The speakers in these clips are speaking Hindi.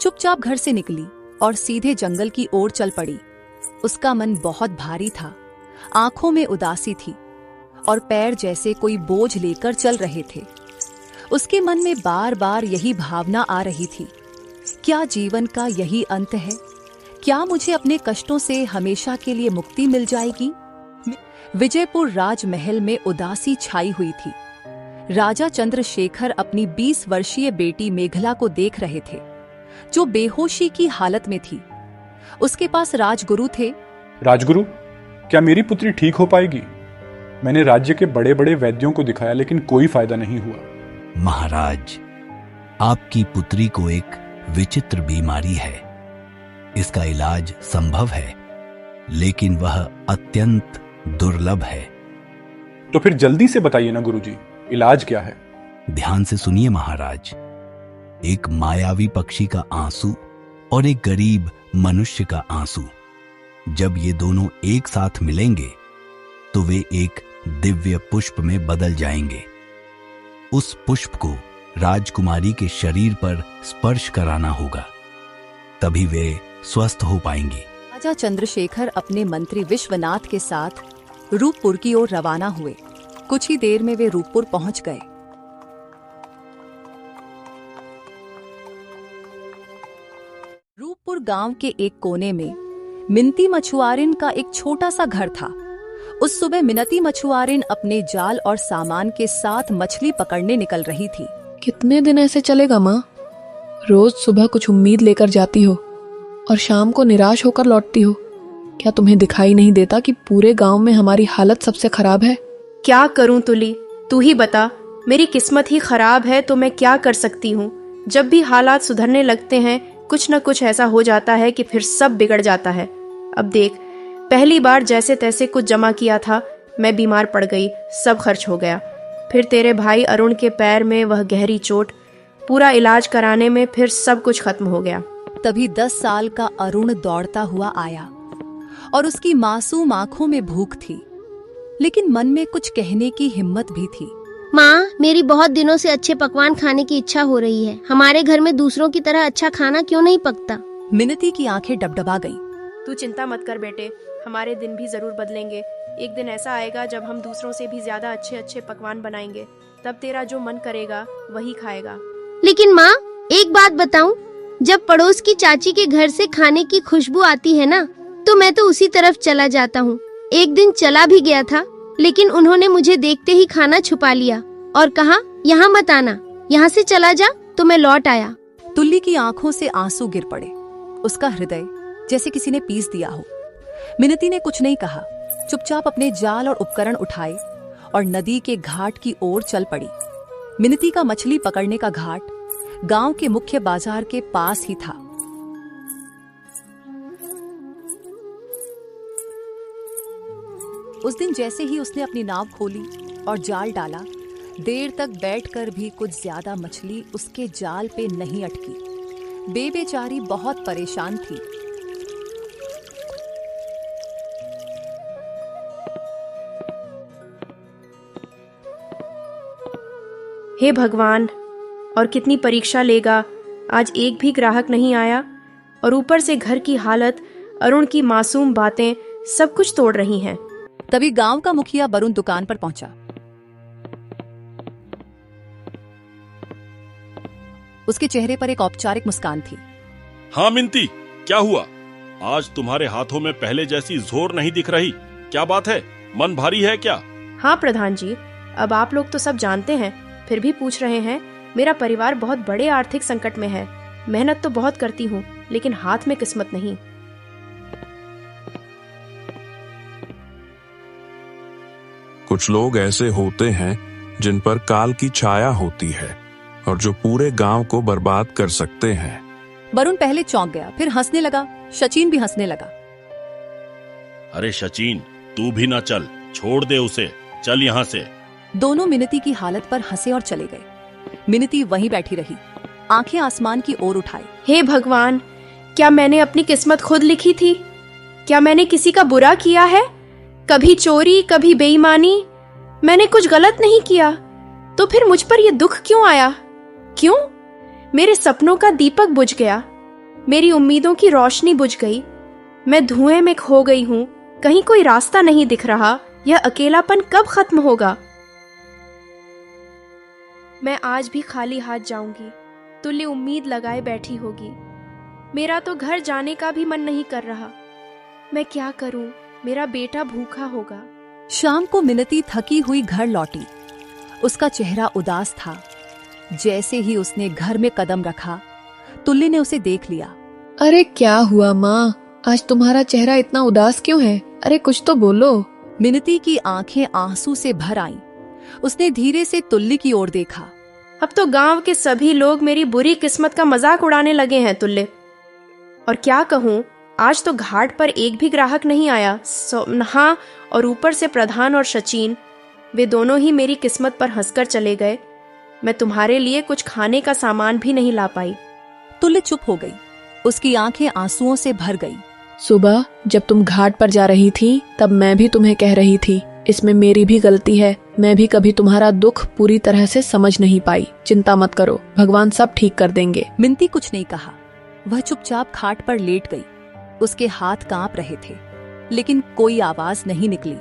चुपचाप घर से निकली और सीधे जंगल की ओर चल पड़ी। उसका मन बहुत भारी था, आंखों में उदासी थी और पैर जैसे कोई बोझ लेकर चल रहे थे। उसके मन में बार बार यही भावना आ रही थी, क्या जीवन का यही अंत है? क्या मुझे अपने कष्टों से हमेशा के लिए मुक्ति मिल जाएगी? विजयपुर राजमहल में उदासी छाई हुई थी। राजा चंद्रशेखर अपनी 20 वर्षीय बेटी मेघला को देख रहे थे, जो बेहोशी की हालत में थी। उसके पास राजगुरु थे। राजगुरु, क्या मेरी पुत्री ठीक हो पाएगी? मैंने राज्य के बड़े बड़े वैद्यों को दिखाया, लेकिन कोई फायदा नहीं हुआ। महाराज, आपकी पुत्री को एक विचित्र बीमारी है। इसका इलाज संभव है, लेकिन वह अत्यंत दुर्लभ है। तो फिर जल्दी से बताइए ना गुरुजी, इलाज क्या है? ध्यान से सुनिए महाराज। एक मायावी पक्षी का आंसू और एक गरीब मनुष्य का आंसू, जब ये दोनों एक साथ मिलेंगे तो वे एक दिव्य पुष्प में बदल जाएंगे। उस पुष्प को राजकुमारी के शरीर पर स्पर्श कराना होगा, तभी वे स्वस्थ हो पाएंगी। राजा चंद्रशेखर अपने मंत्री विश्वनाथ के साथ रूपपुर की ओर रवाना हुए। कुछ ही देर में वे रूपपुर पहुंच गए। रूपपुर गांव के एक कोने में मिनती मछुआरिन का एक छोटा सा घर था। उस सुबह मिनती मछुआरिन अपने जाल और सामान के साथ मछली पकड़ने निकल रही थी। कितने दिन ऐसे चलेगा माँ? रोज सुबह कुछ उम्मीद लेकर जाती हो और शाम को निराश होकर लौटती हो। क्या तुम्हें दिखाई नहीं देता कि पूरे गांव में हमारी हालत सबसे खराब है? क्या करूं तुली, तू ही बता। मेरी किस्मत ही खराब है तो मैं क्या कर सकती हूँ। जब भी हालात सुधरने लगते हैं, कुछ न कुछ ऐसा हो जाता है कि फिर सब बिगड़ जाता है। अब देख, पहली बार जैसे तैसे कुछ जमा किया था, मैं बीमार पड़ गई, सब खर्च हो गया। फिर तेरे भाई अरुण के पैर में वह गहरी चोट, पूरा इलाज कराने में फिर सब कुछ खत्म हो गया। तभी 10 साल का अरुण दौड़ता हुआ आया और उसकी मासूम आंखों में भूख थी, लेकिन मन में कुछ कहने की हिम्मत भी थी। माँ, मेरी बहुत दिनों से अच्छे पकवान खाने की इच्छा हो रही है। हमारे घर में दूसरों की तरह अच्छा खाना क्यों नहीं पकता? मिनती की आंखें डबडबा गईं। तू चिंता मत कर बेटे, हमारे दिन भी जरूर बदलेंगे। एक दिन ऐसा आएगा जब हम दूसरों से भी ज्यादा अच्छे अच्छे पकवान बनाएंगे। तब तेरा जो मन करेगा वही खाएगा। लेकिन माँ, एक बात बताऊं, जब पड़ोस की चाची के घर से खाने की खुशबू आती है ना, तो मैं तो उसी तरफ चला जाता हूँ। एक दिन चला भी गया था, लेकिन उन्होंने मुझे देखते ही खाना छुपा लिया और कहा, यहाँ मत आना, यहाँ से चला जा। तो मैं लौट आया। तुल्ली की आंखों से आंसू गिर पड़े। उसका हृदय जैसे किसी ने पीस दिया हो। मिनती ने कुछ नहीं कहा, चुपचाप अपने जाल और उपकरण उठाए और नदी के घाट की ओर चल पड़ी। मिनती का मछली पकड़ने का घाट गांव के मुख्य बाजार के पास ही था। उस दिन जैसे ही उसने अपनी नाव खोली और जाल डाला, देर तक बैठकर भी कुछ ज्यादा मछली उसके जाल पे नहीं अटकी। बेचारी बहुत परेशान थी। हे भगवान, और कितनी परीक्षा लेगा। आज एक भी ग्राहक नहीं आया और ऊपर से घर की हालत, अरुण की मासूम बातें सब कुछ तोड़ रही हैं। तभी गांव का मुखिया वरुण दुकान पर पहुंचा। उसके चेहरे पर एक औपचारिक मुस्कान थी। हाँ मिनती, क्या हुआ? आज तुम्हारे हाथों में पहले जैसी जोर नहीं दिख रही। क्या बात है? मन भारी है क्या? हाँ प्रधान जी, अब आप लोग तो सब जानते हैं, फिर भी पूछ रहे हैं। मेरा परिवार बहुत बड़े आर्थिक संकट में है। मेहनत तो बहुत करती हूँ, लेकिन हाथ में किस्मत नहीं। कुछ लोग ऐसे होते हैं जिन पर काल की छाया होती है और जो पूरे गांव को बर्बाद कर सकते हैं। वरुण पहले चौंक गया, फिर हंसने लगा। सचिन भी हंसने लगा। अरे सचिन, तू भी ना चल, छोड़ दे उसे, चल यहाँ से। दोनों मिनती की हालत पर हंसे और चले गए। मिनती वहीं बैठी रही, आंखें आसमान की ओर उठाई। हे भगवान, क्या मैंने अपनी किस्मत खुद लिखी थी? क्या मैंने किसी का बुरा किया है? कभी चोरी, कभी बेईमानी। मैंने कुछ गलत नहीं किया, तो फिर मुझ पर यह दुख क्यों आया? क्यों? मेरे सपनों का दीपक बुझ गया। मेरी उम्मीदों की रोशनी बुझ गई। मैं धुएं में खो गई हूँ। कहीं कोई रास्ता नहीं दिख रहा। यह अकेलापन कब खत्म होगा? मैं आज भी खाली हाथ जाऊंगी। तुल्य उम्मीद लगाए बैठी होगी। मेरा तो घर जाने का भी मन नहीं कर रहा। मैं क्या करूं? मेरा बेटा भूखा होगा। शाम को मिनती थकी हुई घर लौटी। उसका चेहरा उदास था। जैसे ही उसने घर में कदम रखा, तुल्ली ने उसे देख लिया। अरे क्या हुआ माँ, आज तुम्हारा चेहरा इतना उदास क्यों है? अरे कुछ तो बोलो। मिनती की आंखें आंसू से भर आईं। उसने धीरे से तुल्ली की ओर देखा। अब तो गांव के सभी लोग मेरी बुरी किस्मत का मजाक उड़ाने लगे हैं तुल्य। और क्या कहूँ, आज तो घाट पर एक भी ग्राहक नहीं आया। हाँ, और ऊपर से प्रधान और सचिन, वे दोनों ही मेरी किस्मत पर हंसकर चले गए। मैं तुम्हारे लिए कुछ खाने का सामान भी नहीं ला पाई। तुल्य चुप हो गई। उसकी आंखें आंसुओं से भर गई। सुबह जब तुम घाट पर जा रही थी तब मैं भी तुम्हें कह रही थी, इसमें मेरी भी गलती है। मैं भी कभी तुम्हारा दुख पूरी तरह से समझ नहीं पाई। चिंता मत करो, भगवान सब ठीक कर देंगे। मिनती कुछ नहीं कहा। वह चुपचाप खाट पर लेट गई। उसके हाथ कांप रहे थे, लेकिन कोई आवाज नहीं निकली।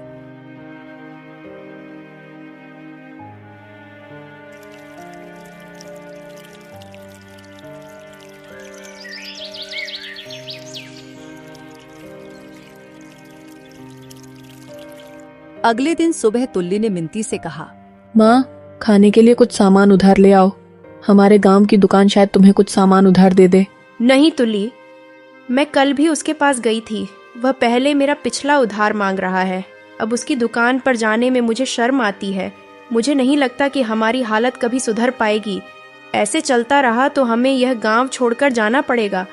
अगले दिन सुबह तुल्ली ने मिनती से कहा, माँ, खाने के लिए कुछ सामान उधार ले आओ। हमारे गांव की दुकान शायद तुम्हें कुछ सामान उधार दे दे। नहीं तुल्ली, मैं कल भी उसके पास गई थी। वह पहले मेरा पिछला उधार मांग रहा है। अब उसकी दुकान पर जाने में मुझे शर्म आती है। मुझे नहीं लगता कि हमारी हालत कभी सुधर पाएगी। ऐसे चलता रहा तो हमें यह गांव छोड़कर जाना पड़ेगा।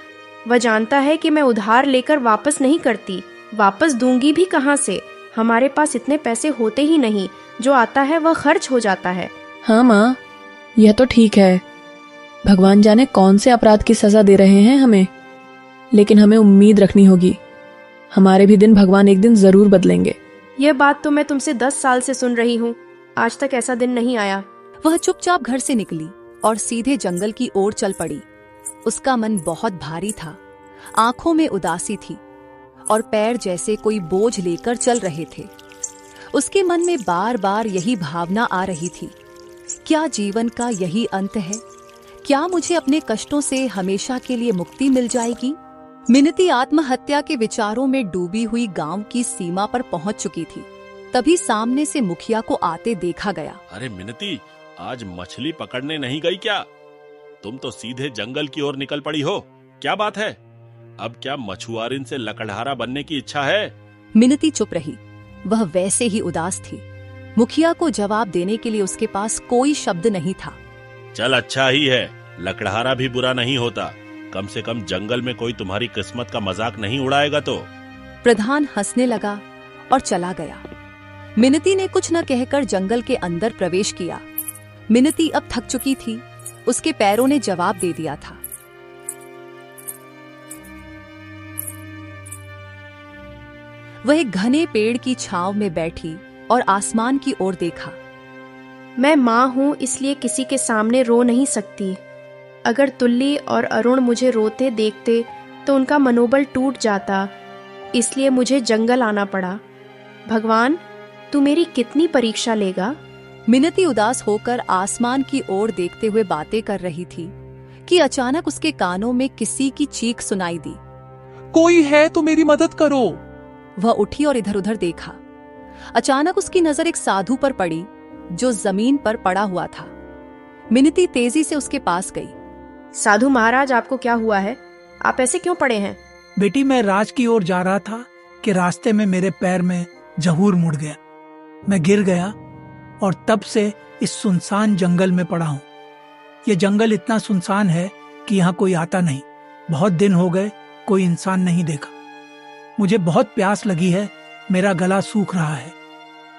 वह जानता है कि मैं उधार लेकर वापस नहीं करती। वापस दूंगी भी कहाँ से? हमारे पास इतने पैसे होते ही नहीं। जो आता है वह खर्च हो जाता है। हाँ माँ, यह तो ठीक है। भगवान जाने कौन से अपराध की सजा दे रहे हैं हमें, लेकिन हमें उम्मीद रखनी होगी। हमारे भी दिन भगवान एक दिन जरूर बदलेंगे। यह बात तो मैं तुमसे 10 साल से सुन रही हूँ। आज तक ऐसा दिन नहीं आया। वह चुपचाप घर से निकली और सीधे जंगल की ओर चल पड़ी। उसका मन बहुत भारी था। आंखों में उदासी थी और पैर जैसे कोई बोझ लेकर चल रहे थे। उसके मन में बार बार यही भावना आ रही थी, क्या जीवन का यही अंत है? क्या मुझे अपने कष्टों से हमेशा के लिए मुक्ति मिल जाएगी? मिनती आत्महत्या के विचारों में डूबी हुई गांव की सीमा पर पहुंच चुकी थी। तभी सामने से मुखिया को आते देखा गया। अरे मिनती, आज मछली पकड़ने नहीं गई क्या? तुम तो सीधे जंगल की ओर निकल पड़ी हो। क्या बात है? अब क्या मछुआरिन से लकड़हारा बनने की इच्छा है? मिनती चुप रही। वह वैसे ही उदास थी। मुखिया को जवाब देने के लिए उसके पास कोई शब्द नहीं था। चल अच्छा ही है, लकड़हारा भी बुरा नहीं होता। कम से कम जंगल में कोई तुम्हारी किस्मत का मजाक नहीं उड़ाएगा तो। प्रधान हंसने लगा और चला गया। मिनती ने कुछ न कहकर जंगल के अंदर प्रवेश किया। मिनती अब थक चुकी थी। उसके पैरों ने जवाब दे दिया था। वह एक घने पेड़ की छांव में बैठी और आसमान की ओर देखा। मैं माँ हूँ, इसलिए किसी के सामने रो नहीं सकती। अगर तुल्ली और अरुण मुझे रोते देखते तो उनका मनोबल टूट जाता। इसलिए मुझे जंगल आना पड़ा। भगवान, तू मेरी कितनी परीक्षा लेगा? मिनती उदास होकर आसमान की ओर देखते हुए बातें कर रही थी कि अचानक उसके कानों में किसी की चीख सुनाई दी। कोई है तो मेरी मदद करो। वह उठी और इधर उधर देखा। अचानक उसकी नजर एक साधु पर पड़ी जो जमीन पर पड़ा हुआ था। मिनती तेजी से उसके पास गई। साधु महाराज, आपको क्या हुआ है? आप ऐसे क्यों पड़े हैं? बेटी, मैं राज की ओर जा रहा था कि रास्ते में मेरे पैर में जहूर मुड़ गया। मैं गिर गया और तब से इस सुनसान जंगल में पड़ा हूँ। ये जंगल इतना सुनसान है कि यहाँ कोई आता नहीं। बहुत दिन हो गए, कोई इंसान नहीं देखा। मुझे बहुत प्यास लगी है। मेरा गला सूख रहा है।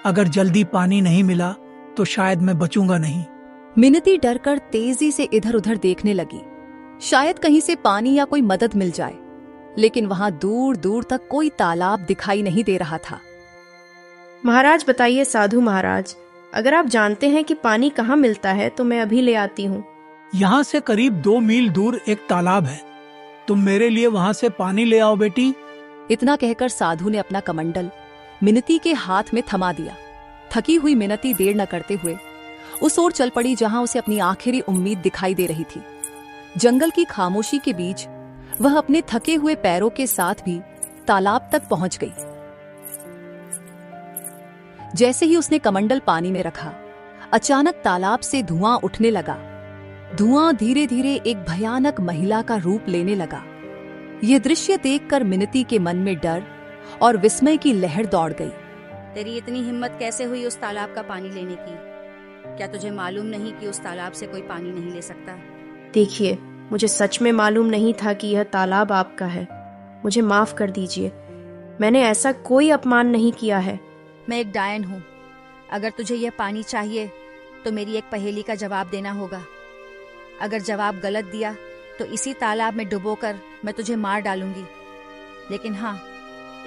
अगर जल्दी पानी नहीं मिला तो शायद मैं बचूंगा नहीं। मिनती डरकर तेजी से इधर उधर देखने लगी। शायद कहीं से पानी या कोई मदद मिल जाए, लेकिन वहां दूर दूर तक कोई तालाब दिखाई नहीं दे रहा था। महाराज बताइए साधु महाराज, अगर आप जानते हैं कि पानी कहाँ मिलता है तो मैं अभी ले आती हूँ। यहाँ से करीब 2 मील दूर एक तालाब है। तुम मेरे लिए वहां से पानी ले आओ बेटी। इतना कहकर साधु ने अपना कमंडल मिनती के हाथ में थमा दिया। थकी हुई मिनती देर न करते हुए उस ओर चल पड़ी जहां उसे अपनी आखिरी उम्मीद दिखाई दे रही थी। जंगल की खामोशी के बीच वह अपने थके हुए पैरों के साथ भी तालाब तक पहुंच गई। जैसे ही उसने कमंडल पानी में रखा, अचानक तालाब से धुआं उठने लगा। धुआं धीरे धीरे एक भयानक महिला का रूप लेने लगा। यह दृश्य देखकर मिनती के मन में डर और विस्मय की लहर दौड़ गई। तेरी इतनी हिम्मत कैसे हुई उस तालाब का पानी लेने की? क्या तुझे मालूम नहीं कि उस तालाब से कोई पानी नहीं ले सकता? देखिए, मुझे सच में मालूम नहीं था कि यह तालाब आपका है। मुझे माफ कर दीजिए, मैंने ऐसा कोई अपमान नहीं किया है। मैं एक डायन हूँ। अगर तुझे यह पानी चाहिए तो मेरी एक पहेली का जवाब देना होगा। अगर जवाब गलत दिया तो इसी तालाब में डुबोकर मैं तुझे मार डालूंगी। लेकिन हाँ,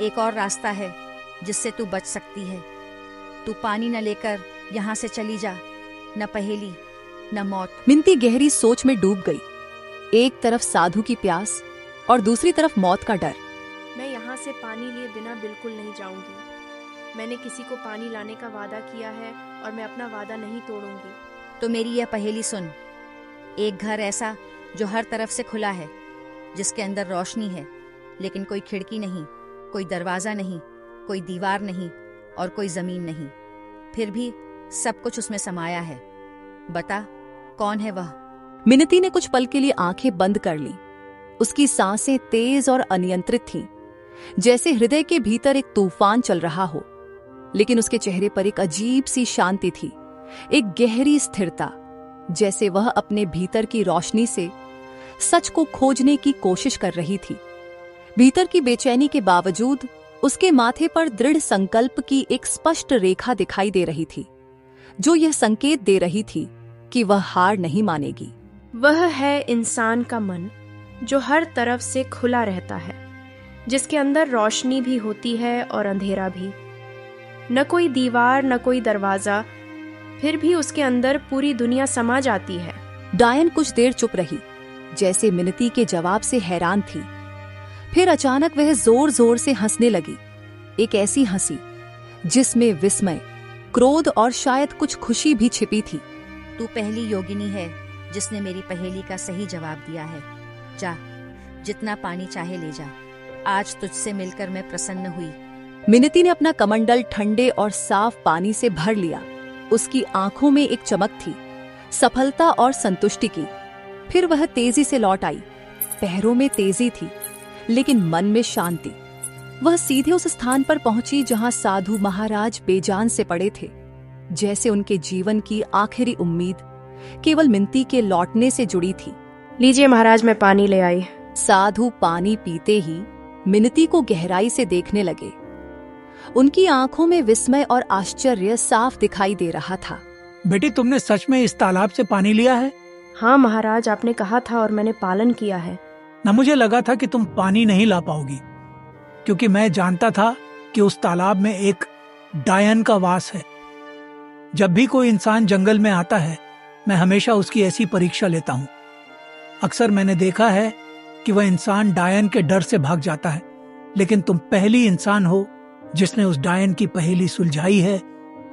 एक और रास्ता है जिससे तू बच सकती है। तू पानी न लेकर यहाँ से चली जा। न पहेली न मौत। मिनती गहरी सोच में डूब गई। एक तरफ साधु की प्यास और दूसरी तरफ मौत का डर। मैं यहाँ से पानी लिए बिना बिल्कुल नहीं जाऊंगी। मैंने किसी को पानी लाने का वादा किया है और मैं अपना वादा नहीं तोड़ूंगी। तो मेरी यह पहेली सुन। एक घर ऐसा जो हर तरफ से खुला है, जिसके अंदर रोशनी है, लेकिन कोई खिड़की नहीं, कोई दरवाजा नहीं, कोई दीवार नहीं और कोई जमीन नहीं। फिर भी सब कुछ उसमें समाया है। बता, कौन है वह? मिनती ने कुछ पल के लिए आंखें बंद कर ली। उसकी सांसें तेज और अनियंत्रित थीं, जैसे हृदय के भीतर एक तूफान चल रहा हो। लेकिन उसके चेहरे पर एक अजीब सी शांति थी, एक गहरी स्थिरता, जैसे वह अपने भीतर की रोशनी से सच को खोजने की कोशिश कर रही थी। भीतर की बेचैनी के बावजूद उसके माथे पर दृढ़ संकल्प की एक स्पष्ट रेखा दिखाई दे रही थी, जो यह संकेत दे रही थी कि वह हार नहीं मानेगी। वह है इंसान का मन, जो हर तरफ से खुला रहता है, जिसके अंदर रोशनी भी होती है और अंधेरा भी। न कोई दीवार न कोई दरवाजा, फिर भी उसके अंदर पूरी दुनिया समा जाती है। डायन कुछ देर चुप रही, जैसे मिनती के जवाब से हैरान थी। फिर अचानक वह जोर जोर से हंसने लगी, एक ऐसी हंसी जिसमें विस्मय, क्रोध और शायद कुछ खुशी भी छिपी थी। तू पहली योगिनी है जिसने मेरी पहेली का सही जवाब दिया है। जा, जितना पानी चाहे ले जा। आज तुझसे मिलकर मैं प्रसन्न हुई। मिनती ने अपना कमंडल ठंडे और साफ पानी से भर लिया। उसकी आंखों में एक चमक थी, सफलता और संतुष्टि की। फिर वह तेजी से लौट आई। पैरों में तेजी थी, लेकिन मन में शांति। वह सीधे उस स्थान पर पहुंची जहां साधु महाराज बेजान से पड़े थे, जैसे उनके जीवन की आखिरी उम्मीद केवल मिनती के लौटने से जुड़ी थी। लीजिए महाराज, मैं पानी ले आई। साधु पानी पीते ही मिनती को गहराई से देखने लगे। उनकी आंखों में विस्मय और आश्चर्य साफ दिखाई दे रहा था। बेटी, तुमने सच में इस तालाब से पानी लिया है? हाँ महाराज, आपने कहा था और मैंने पालन किया है। न मुझे लगा था कि तुम पानी नहीं ला पाओगी, क्योंकि मैं जानता था कि उस तालाब में एक डायन का वास है। जब भी कोई इंसान जंगल में आता है, मैं हमेशा उसकी ऐसी परीक्षा लेता हूँ। अक्सर मैंने देखा है कि वह इंसान डायन के डर से भाग जाता है, लेकिन तुम पहली इंसान हो जिसने उस डायन की पहेली सुलझाई है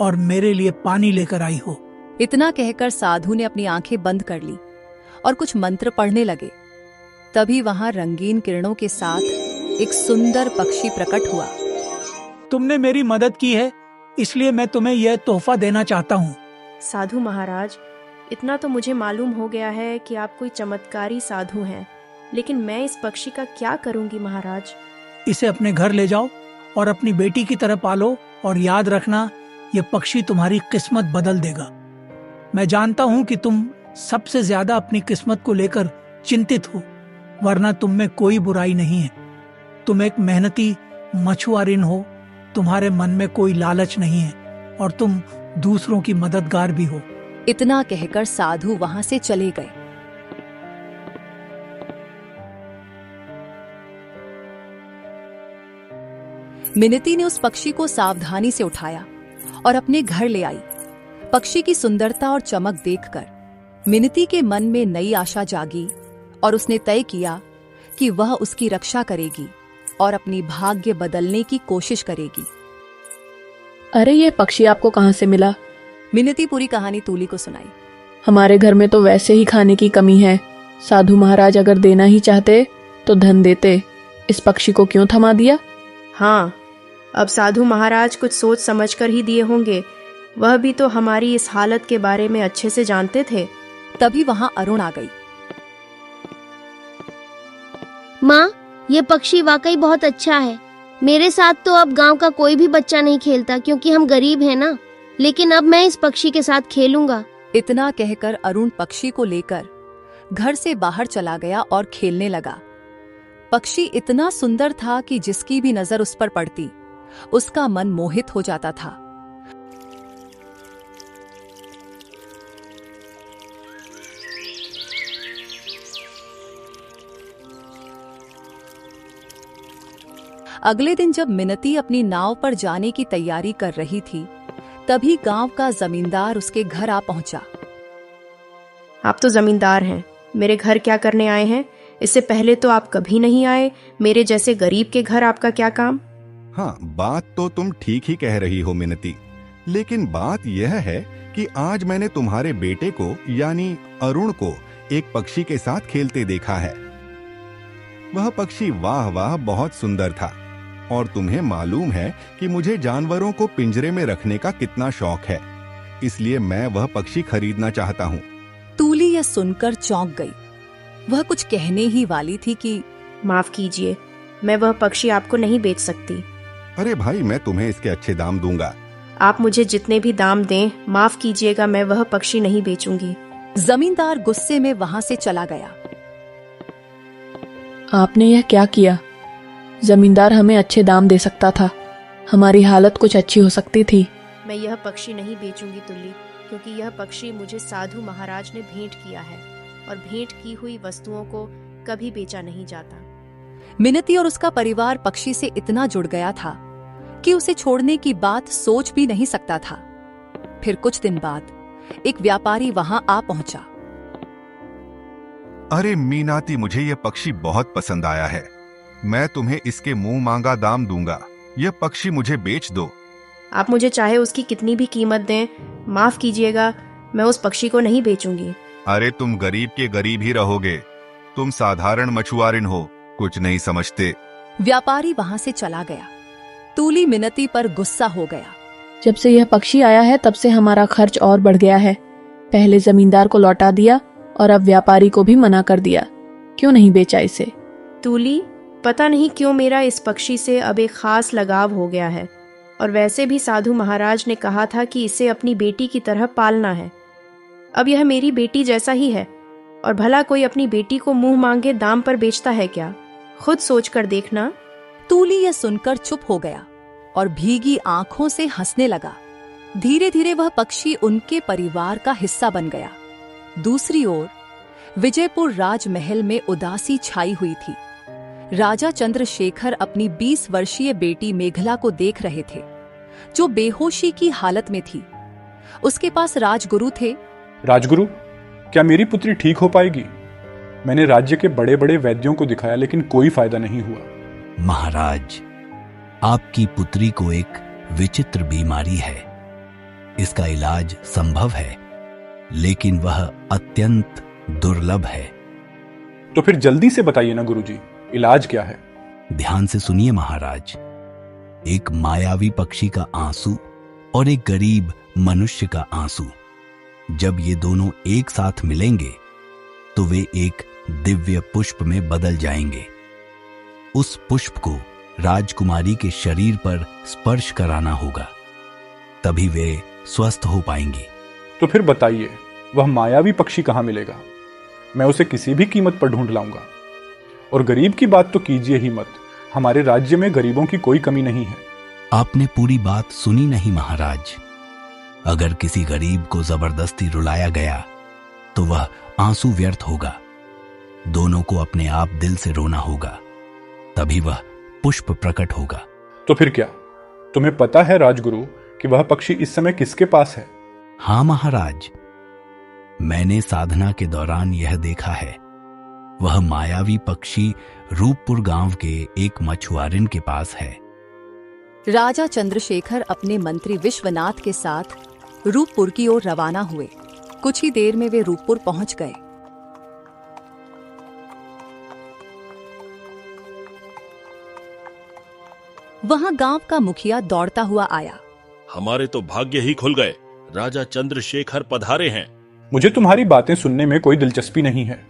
और मेरे लिए पानी लेकर आई हो। इतना कहकर साधु ने अपनी आंखें बंद कर ली और कुछ मंत्र पढ़ने लगे। तभी वहां रंगीन किरणों के साथ एक सुंदर पक्षी प्रकट हुआ। तुमने मेरी मदद की है, इसलिए मैं तुम्हें यह तोहफा देना चाहता हूँ। साधु महाराज, इतना तो मुझे मालूम हो गया है कि आप कोई चमत्कारी साधु हैं, लेकिन मैं इस पक्षी का क्या करूंगी महाराज? इसे अपने घर ले जाओ और अपनी बेटी की तरह पालो, और याद रखना, यह पक्षी तुम्हारी किस्मत बदल देगा। मैं जानता हूँ कि तुम सबसे ज्यादा अपनी किस्मत को लेकर चिंतित हो, वरना तुम में कोई बुराई नहीं है। तुम एक मेहनती मछुआरिन हो, तुम्हारे मन में कोई लालच नहीं है और तुम दूसरों की मददगार भी हो। इतना कहकर साधु वहां से चले गए। मिनती ने उस पक्षी को सावधानी से उठाया और अपने घर ले आई। पक्षी की सुंदरता और चमक देखकर मिनती के मन में नई आशा जागी और उसने तय किया कि वह उसकी रक्षा करेगी और अपनी भाग्य बदलने की कोशिश करेगी। अरे ये पक्षी आपको कहाँ से मिला? मिनती पूरी कहानी तूली को सुनाई। हमारे घर में तो वैसे ही खाने की कमी है। साधु महाराज अगर देना ही चाहते तो धन देते, इस पक्षी को क्यों थमा दिया? हाँ, अब साधु महाराज कुछ सोच समझ कर ही दिए होंगे। वह भी तो हमारी इस हालत के बारे में अच्छे से जानते थे। तभी वहां अरुण आ गई। माँ, ये पक्षी वाकई बहुत अच्छा है। मेरे साथ तो अब गांव का कोई भी बच्चा नहीं खेलता क्योंकि हम गरीब हैं ना, लेकिन अब मैं इस पक्षी के साथ खेलूंगा। इतना कहकर अरुण पक्षी को लेकर घर से बाहर चला गया और खेलने लगा। पक्षी इतना सुंदर था कि जिसकी भी नजर उस पर पड़ती उसका मन मोहित हो जाता था। अगले दिन जब मिनती अपनी नाव पर जाने की तैयारी कर रही थी, तभी गांव का जमींदार उसके घर आ पहुंचा। आप तो जमींदार हैं, मेरे घर क्या करने आए हैं? इससे पहले तो आप कभी नहीं आए। मेरे जैसे गरीब के घर आपका क्या काम? हाँ, बात तो तुम ठीक ही कह रही हो मिनती, लेकिन बात यह है कि आज मैंने तुम्हारे बेटे को यानी अरुण को एक पक्षी के साथ खेलते देखा है। वह पक्षी वाह वाह बहुत सुंदर था, और तुम्हें मालूम है कि मुझे जानवरों को पिंजरे में रखने का कितना शौक है, इसलिए मैं वह पक्षी खरीदना चाहता हूँ। तूली यह सुनकर चौंक गई। वह कुछ कहने ही वाली थी कि माफ कीजिए, मैं वह पक्षी आपको नहीं बेच सकती। अरे भाई, मैं तुम्हें इसके अच्छे दाम दूंगा। आप मुझे जितने भी दाम दें, माफ कीजिएगा, मैं वह पक्षी नहीं बेचूंगी। जमींदार गुस्से में वहां से चला गया। आपने यह क्या किया? जमींदार हमें अच्छे दाम दे सकता था, हमारी हालत कुछ अच्छी हो सकती थी। मैं यह पक्षी नहीं बेचूंगी तुल्ली, क्योंकि यह पक्षी मुझे साधु महाराज ने भेंट किया है, और भेंट की हुई वस्तुओं को कभी बेचा नहीं जाता। मिनती और उसका परिवार पक्षी से इतना जुड़ गया था कि उसे छोड़ने की बात सोच भी नहीं सकता था। फिर कुछ दिन बाद एक व्यापारी वहां आ पहुंचा। अरे मीनाती, मुझे यह पक्षी बहुत पसंद आया है। मैं तुम्हें इसके मुंह मांगा दाम दूंगा। यह पक्षी मुझे बेच दो। आप मुझे चाहे उसकी कितनी भी कीमत दें, माफ कीजिएगा, मैं उस पक्षी को नहीं बेचूंगी। अरे तुम गरीब के गरीब ही रहोगे। तुम साधारण मछुआरिन हो, कुछ नहीं समझते। व्यापारी वहां से चला गया। तूली मिनती पर गुस्सा हो गया। जब से यह पक्षी आया है तब से हमारा खर्च और बढ़ गया है। पहले जमींदार को लौटा दिया और अब व्यापारी को भी मना कर दिया। क्यों नहीं बेचा इसे? तूली, पता नहीं क्यों मेरा इस पक्षी से अब एक खास लगाव हो गया है, और वैसे भी साधु महाराज ने कहा था कि इसे अपनी बेटी की तरह पालना है। अब यह मेरी बेटी जैसा ही है, और भला कोई अपनी बेटी को मुंह मांगे दाम पर बेचता है क्या? खुद सोच कर देखना। तूली यह सुनकर चुप हो गया और भीगी आंखों से हंसने लगा। धीरे धीरे वह पक्षी उनके परिवार का हिस्सा बन गया। दूसरी ओर विजयपुर राजमहल में उदासी छाई हुई थी। राजा चंद्रशेखर अपनी 20 वर्षीय बेटी मेघला को देख रहे थे, जो बेहोशी की हालत में थी। उसके पास राजगुरु थे। राजगुरु, क्या मेरी पुत्री ठीक हो पाएगी? मैंने राज्य के बड़े बड़े वैद्यों को दिखाया, लेकिन कोई फायदा नहीं हुआ। महाराज, आपकी पुत्री को एक विचित्र बीमारी है। इसका इलाज संभव है, लेकिन वह अत्यंत दुर्लभ है। तो फिर जल्दी से बताइए ना गुरुजी, इलाज क्या है? ध्यान से सुनिए महाराज। एक मायावी पक्षी का आंसू और एक गरीब मनुष्य का आंसू, जब ये दोनों एक साथ मिलेंगे तो वे एक दिव्य पुष्प में बदल जाएंगे। उस पुष्प को राजकुमारी के शरीर पर स्पर्श कराना होगा, तभी वे स्वस्थ हो पाएंगी। तो फिर बताइए, वह मायावी पक्षी कहाँ मिलेगा? मैं उसे किसी भी कीमत पर ढूंढ लाऊंगा। और गरीब की बात तो कीजिए ही मत। हमारे राज्य में गरीबों की कोई कमी नहीं है। आपने पूरी बात सुनी नहीं महाराज। अगर किसी गरीब को जबरदस्ती रुलाया गया तो वह आंसू व्यर्थ होगा। दोनों को अपने आप दिल से रोना होगा, तभी वह पुष्प प्रकट होगा। तो फिर क्या तुम्हें पता है राजगुरु कि वह पक्षी इस समय किसके पास है? हाँ महाराज, मैंने साधना के दौरान यह देखा है। वह मायावी पक्षी रूपपुर गांव के एक मछुआरिन के पास है। राजा चंद्रशेखर अपने मंत्री विश्वनाथ के साथ रूपपुर की ओर रवाना हुए। कुछ ही देर में वे रूपपुर पहुंच गए। वहां गांव का मुखिया दौड़ता हुआ आया। हमारे तो भाग्य ही खुल गए, राजा चंद्रशेखर पधारे हैं। मुझे तुम्हारी बातें सुनने में कोई दिलचस्पी नहीं है।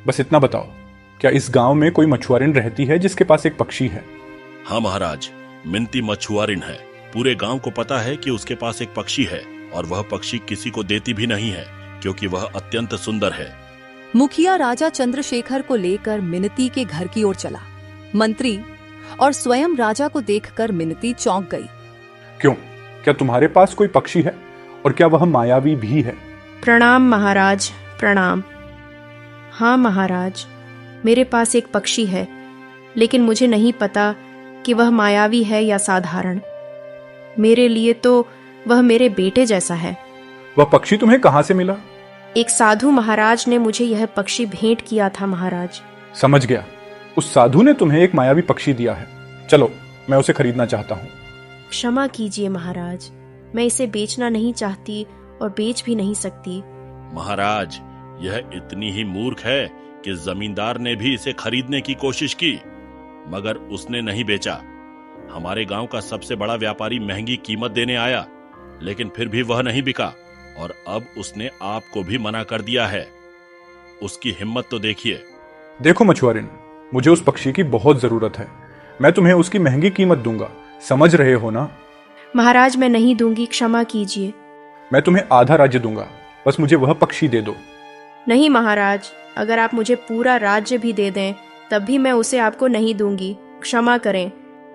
बस इतना बताओ, क्या इस गांव में कोई मछुआरिन रहती है जिसके पास एक पक्षी है? हाँ महाराज, मिनती मछुआरिन है। पूरे गांव को पता है कि उसके पास एक पक्षी है और वह पक्षी किसी को देती भी नहीं है क्योंकि वह अत्यंत सुंदर है। मुखिया राजा चंद्रशेखर को लेकर मिनती के घर की ओर चला। मंत्री और स्वयं राजा को देखकर मिनती चौंक गई। क्यों, क्या तुम्हारे पास कोई पक्षी है? और क्या वह मायावी भी है? प्रणाम महाराज, प्रणाम। हाँ महाराज, मेरे पास एक पक्षी है, लेकिन मुझे नहीं पता कि वह मायावी है या साधारण। मेरे लिए तो वह मेरे बेटे जैसा है। वह पक्षी तुम्हें कहाँ से मिला? एक साधु महाराज ने मुझे यह पक्षी भेंट किया था महाराज। समझ गया, उस साधु ने तुम्हें एक मायावी पक्षी दिया है। चलो, मैं उसे खरीदना चाहता हूँ। क्षमा कीजिए महाराज, मैं इसे बेचना नहीं चाहती और बेच भी नहीं सकती। महाराज, यह इतनी ही मूर्ख है कि जमींदार ने भी इसे खरीदने की कोशिश की, मगर उसने नहीं बेचा। हमारे गांव का सबसे बड़ा व्यापारी महंगी कीमत देने आया, लेकिन फिर भी वह नहीं बिका और अब उसने आपको भी मना कर दिया है। उसकी हिम्मत तो देखिए। देखो मछुआरिन, मुझे उस पक्षी की बहुत जरूरत है। मैं तुम्हें उसकी महंगी कीमत दूंगा, समझ रहे हो ना? महाराज, मैं नहीं दूंगी, क्षमा कीजिए। मैं तुम्हें आधा राज्य दूंगा, बस मुझे वह पक्षी दे दो। नहीं महाराज, अगर आप मुझे पूरा राज्य भी दे दें तब भी मैं उसे आपको नहीं दूंगी, क्षमा करें।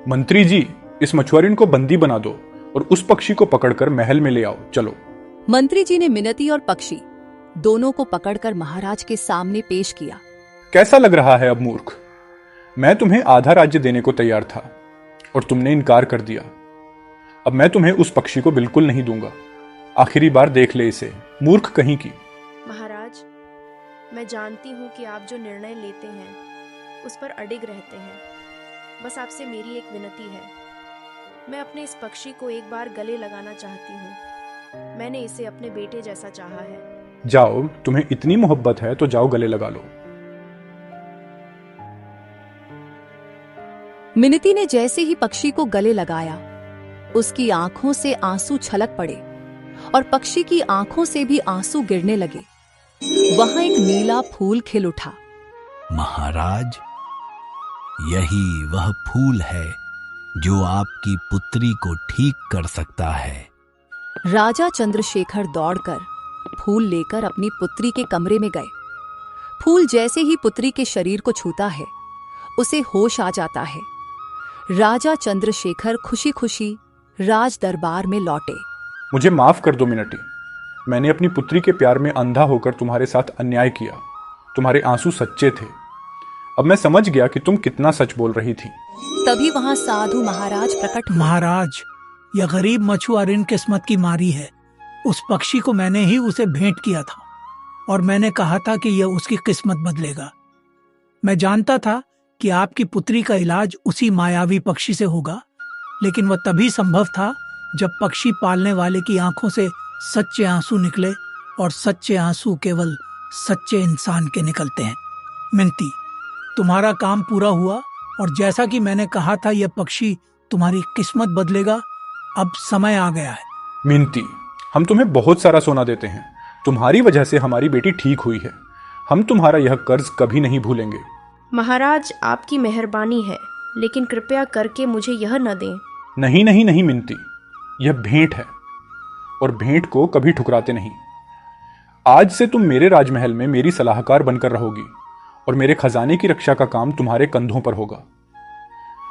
मंत्री जी, इस मछुआरिन को बंदी बना दो और उस पक्षी को पकड़कर महल में ले आओ। चलो। मंत्री जी ने मिनती और पक्षी दोनों को पकड़कर महाराज के सामने पेश किया। कैसा लग रहा है अब मूर्ख? मैं तुम्हें आधा राज्य देने को तैयार था और तुमने इनकार कर दिया। अब मैं तुम्हें उस पक्षी को बिल्कुल नहीं दूंगा। आखिरी बार देख ले इसे, मूर्ख कहीं की। महाराज, मैं जानती हूँ कि आप जो निर्णय लेते हैं उस पर अडिग रहते हैं। बस आपसे मेरी एक विनती है। मैं अपने इस पक्षी को एक बार गले लगाना चाहती हूँ। मैंने इसे अपने बेटे जैसा चाहा है। जाओ, तुम्हें इतनी मोहब्बत है तो जाओ गले लगा लो। मिनती ने जैसे ही पक्षी को गले लगाया, उसकी आंखों से आंसू छलक पड़े और पक्षी की आंखों से भी आंसू गिरने लगे। वहां एक नीला फूल खिल उठा। महाराज, यही वह फूल है जो आपकी पुत्री को ठीक कर सकता है। राजा चंद्रशेखर दौड़कर फूल लेकर अपनी पुत्री के कमरे में गए। फूल जैसे ही पुत्री के शरीर को छूता है, उसे होश आ जाता है। राजा चंद्रशेखर खुशी खुशी राज दरबार में लौटे। मुझे माफ कर दो मिनटी, मैंने अपनी पुत्री के प्यार में अंधा होकर तुम्हारे साथ अन्याय किया। तुम्हारे आंसू सच्चे थे। अब मैं समझ गया कि तुम कितना सच बोल रही थी। तभी वहां साधु महाराज प्रकट हुए। महाराज, यह गरीब मछुआरिन किस्मत की मारी है। उस पक्षी को मैंने ही उसे भेंट किया था और मैंने कहा था कि यह उसकी किस्मत बदलेगा। मैं जानता था कि आपकी पुत्री का इलाज उसी मायावी पक्षी से होगा, लेकिन वह तभी संभव था जब पक्षी पालने वाले की आंखों से सच्चे आंसू निकले, और सच्चे आंसू केवल सच्चे इंसान के निकलते हैं। मिनती, तुम्हारा काम पूरा हुआ और जैसा कि मैंने कहा था, यह पक्षी तुम्हारी किस्मत बदलेगा। अब समय आ गया है। मिनती, हम तुम्हें बहुत सारा सोना देते हैं। तुम्हारी वजह से हमारी बेटी ठीक हुई है। हम तुम्हारा यह कर्ज कभी नहीं भूलेंगे। महाराज, आपकी मेहरबानी है, लेकिन कृपया करके मुझे यह न दें। नहीं नहीं नहीं मिनती, यह भेंट है और भेंट को कभी ठुकराते नहीं। आज से तुम मेरे राजमहल में मेरी सलाहकार बनकर रहोगी और मेरे खजाने की रक्षा का काम तुम्हारे कंधों पर होगा।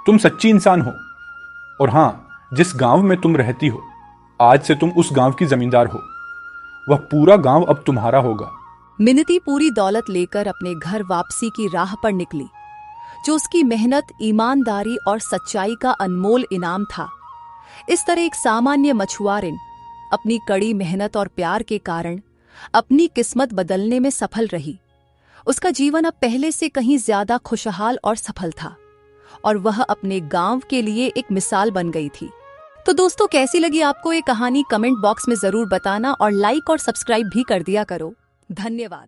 तुम सच्ची इंसान हो और हां, जिस गांव में तुम रहती हो, आज से तुम उस गांव की जमींदार हो। वह पूरा गांव अब तुम्हारा होगा। मिनती पूरी दौलत लेकर अपने घर वापसी की राह पर निकली, जो उसकी मेहनत, ईमानदारी और सच्चाई का अनमोल इनाम था। इस तरह एक सामान्य मछुआरिन अपनी कड़ी मेहनत और प्यार के कारण अपनी किस्मत बदलने में सफल रही उसका जीवन अब पहले से कहीं ज्यादा खुशहाल और सफल था और वह अपने गांव के लिए एक मिसाल बन गई थी। तो दोस्तों, कैसी लगी आपको ये कहानी कमेंट बॉक्स में जरूर बताना और लाइक और सब्सक्राइब भी कर दिया करो। धन्यवाद।